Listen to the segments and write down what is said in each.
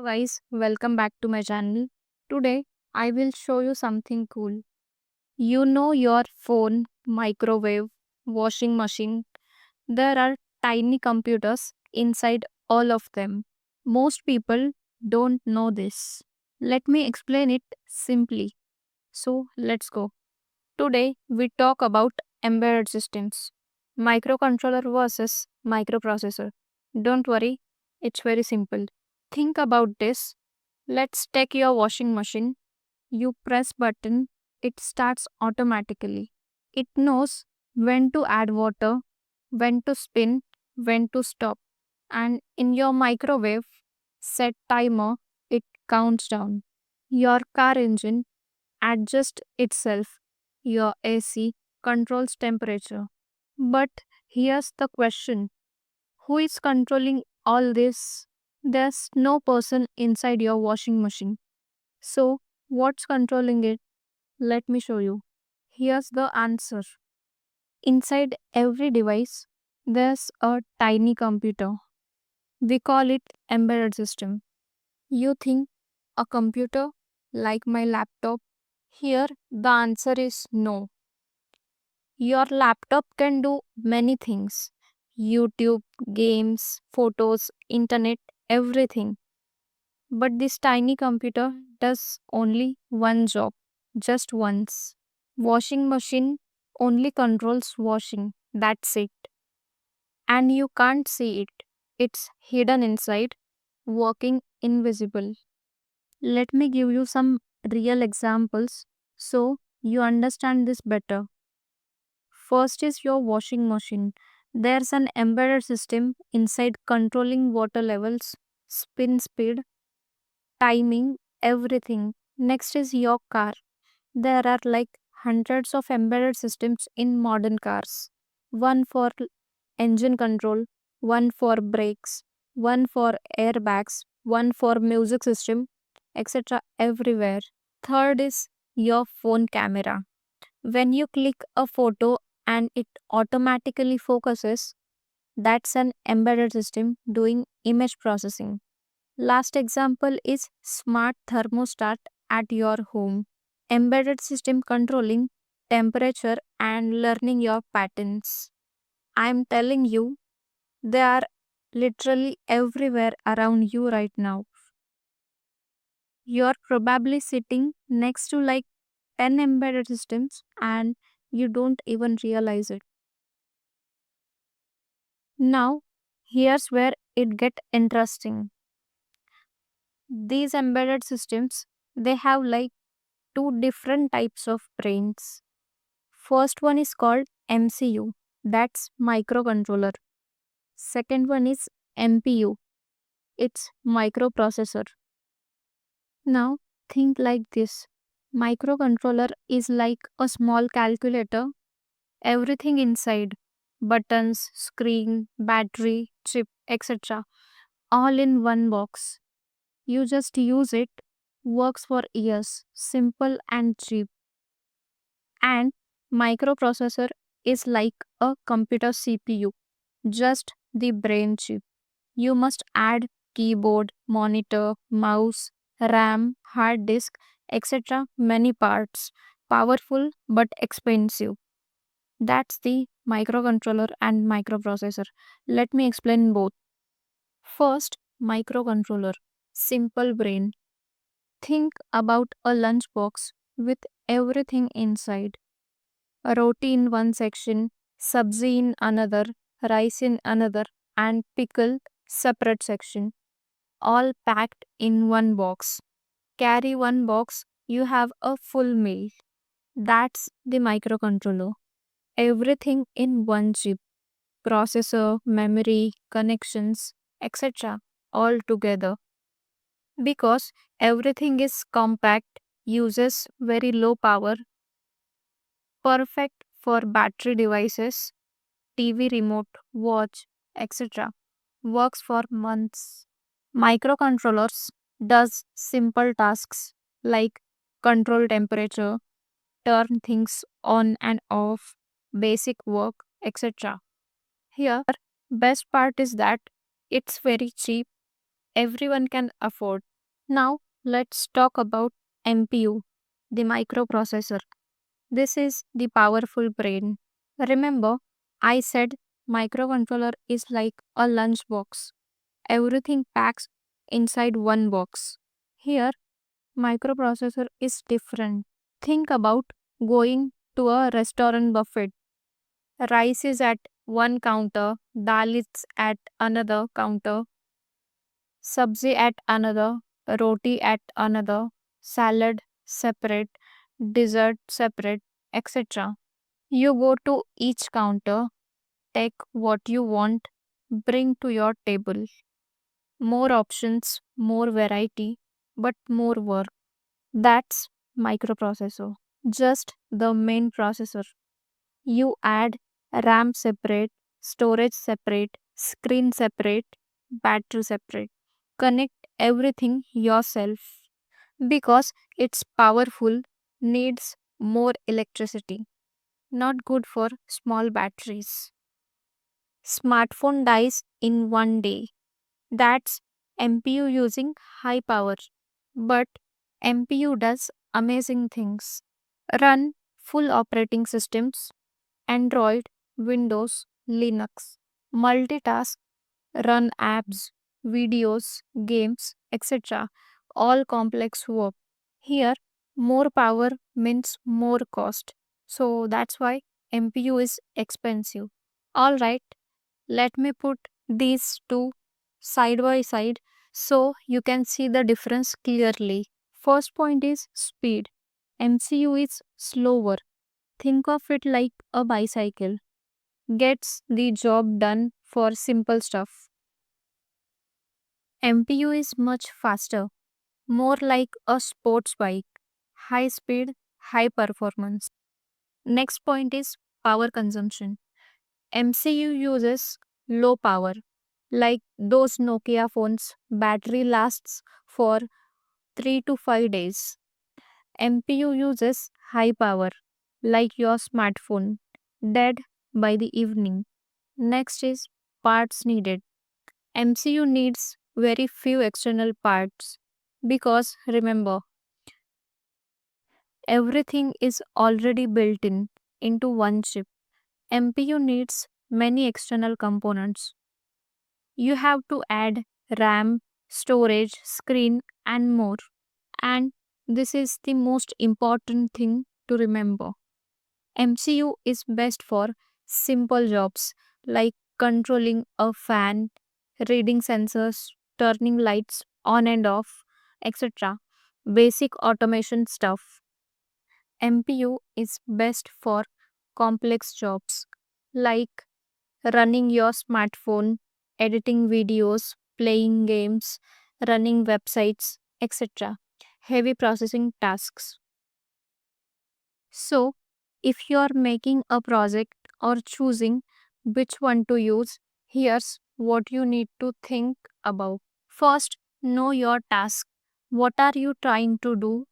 Guys, welcome back to my channel. Today, I will show you something cool. You know your phone, microwave, washing machine. There are tiny computers inside all of them. Most people don't know this. Let me explain it simply. So, let's go. Today, we talk about embedded systems, microcontroller versus microprocessor. Don't worry, it's very simple. Think about this. Let's take your washing machine. You press button, it starts automatically. It knows when to add water, when to spin, when to stop. And in your microwave, set timer, it counts down. Your car engine adjusts itself. Your AC controls temperature. But here's the question. Who is controlling all this? There's no person inside your washing machine. So, what's controlling it? Let me show you. Here's the answer. Inside every device, there's a tiny computer. We call it embedded system. You think a computer like my laptop? Here, the answer is no. Your laptop can do many things: YouTube, games, photos, internet, everything. But this tiny computer does only one job, just once. Washing machine only controls washing. That's it. And you can't see it. It's hidden inside, working invisible. Let me give you some real examples so you understand this better. First is your washing machine. There's an embedded system inside controlling water levels, spin speed, timing, everything. Next is your car. There are like hundreds of embedded systems in modern cars. One for engine control, one for brakes, one for airbags, one for music system, etc. everywhere. Third is your phone camera. When you click a photo and it automatically focuses, that's an embedded system doing image processing. Last example is smart thermostat at your home. Embedded system controlling temperature and learning your patterns. I'm telling you, they are literally everywhere around you right now. You're probably sitting next to like 10 embedded systems and you don't even realize it. Now, here's where it gets interesting. These embedded systems, they have like two different types of brains. First one is called MCU, that's microcontroller. Second one is MPU, it's microprocessor. Now think like this. Microcontroller is like a small calculator, everything inside buttons, screen, battery, chip, etc. all in one box. You just use it, works for years, simple and cheap. And microprocessor is like a computer CPU, just the brain chip. You must add keyboard, monitor, mouse, RAM, hard disk, etc. many parts. Powerful but expensive. That's the microcontroller and microprocessor. Let me explain both. First, microcontroller. Simple brain. Think about a lunchbox with everything inside. A roti in one section, sabzi in another, rice in another, and pickle separate section, all packed in one box. Carry one box, you have a full meal. That's the microcontroller. Everything in one chip, processor, memory, connections, etc. all together. Because everything is compact, uses very low power, perfect for battery devices, TV remote, watch, etc. Works for months. Microcontrollers does simple tasks like control temperature, turn things on and off, basic work, etc. Here, best part is that it's very cheap, everyone can afford. Now let's talk about MPU, the microprocessor. This is the powerful brain. Remember, I said microcontroller is like a lunchbox. Everything packs inside one box. Here, microprocessor is different. Think about going to a restaurant buffet. Rice is at one counter, dal is at another counter, sabzi at another, roti at another, salad separate, dessert separate, etc. You go to each counter, take what you want, bring to your table. More options, more variety, but more work. That's microprocessor. Just the main processor. You add RAM separate, storage separate, screen separate, battery separate. Connect everything yourself because it's powerful, needs more electricity. Not good for small batteries. Smartphone dies in one day. That's MPU using high power. But MPU does amazing things. Run full operating systems, Android, Windows, Linux. Multitask, run apps, videos, games, etc. All complex work. Here, more power means more cost. So that's why MPU is expensive. Alright, let me put these two side by side so you can see the difference clearly. First point is speed. MCU is slower. Think of it like a bicycle. Gets the job done for simple stuff. MPU is much faster, more like a sports bike. High speed, high performance. Next point is power consumption. MCU uses low power, like those Nokia phones, battery lasts for 3 to 5 days. MPU uses high power, like your smartphone, dead by the evening. Next is parts needed. MCU needs very few external parts because remember, everything is already built in into one chip. MPU needs many external components. You have to add RAM, storage, screen, and more. And this is the most important thing to remember. MCU is best for simple jobs like controlling a fan, reading sensors, turning lights on and off, etc. Basic automation stuff. MPU is best for complex jobs like running your smartphone, editing videos, playing games, running websites, etc. Heavy processing tasks. So, if you are making a project or choosing which one to use, here's what you need to think about. First, know your task. What are you trying to do?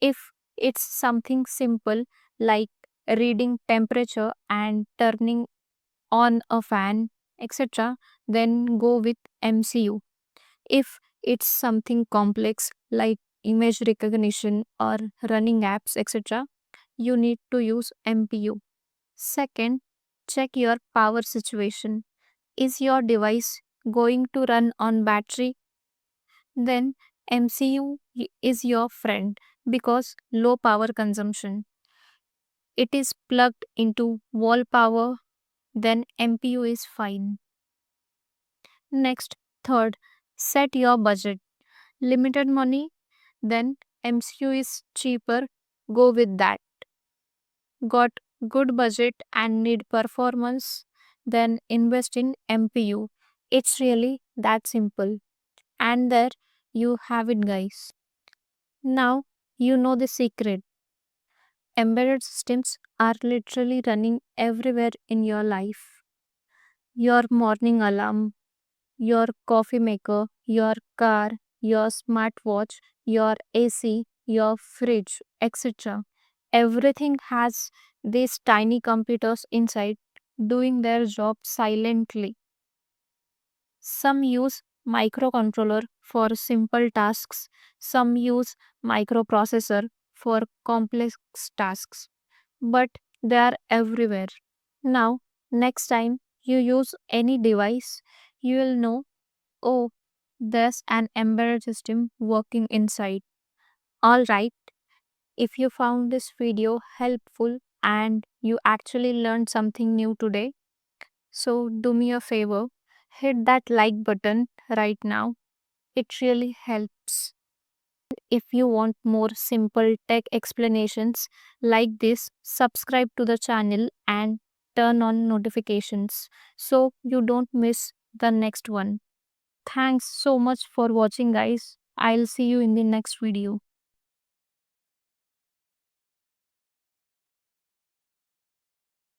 If it's something simple like reading temperature and turning on a fan, etc., then go with MCU. If it's something complex like image recognition or running apps, etc., you need to use MPU. Second, check your power situation. Is your device going to run on battery? Then MCU is your friend because low power consumption. It is plugged into wall power, then MPU is fine. Next, third, set your budget. Limited money, then MCU is cheaper, go with that. Got good budget and need performance, then invest in MPU. It's really that simple. And there you have it, guys. Now you know the secret. Embedded systems are literally running everywhere in your life. Your morning alarm, your coffee maker, your car, your smartwatch, your AC, your fridge, etc. Everything has these tiny computers inside doing their job silently. Some use microcontroller for simple tasks. Some use microprocessor for complex tasks. But they are everywhere. Now, next time you use any device, you will know, oh, there's an embedded system working inside. Alright, if you found this video helpful and you actually learned something new today, so do me a favor, hit that like button right now. It really helps. If you want more simple tech explanations like this, subscribe to the channel and turn on notifications so you don't miss the next one. Thanks so much for watching, guys. I'll see you in the next video.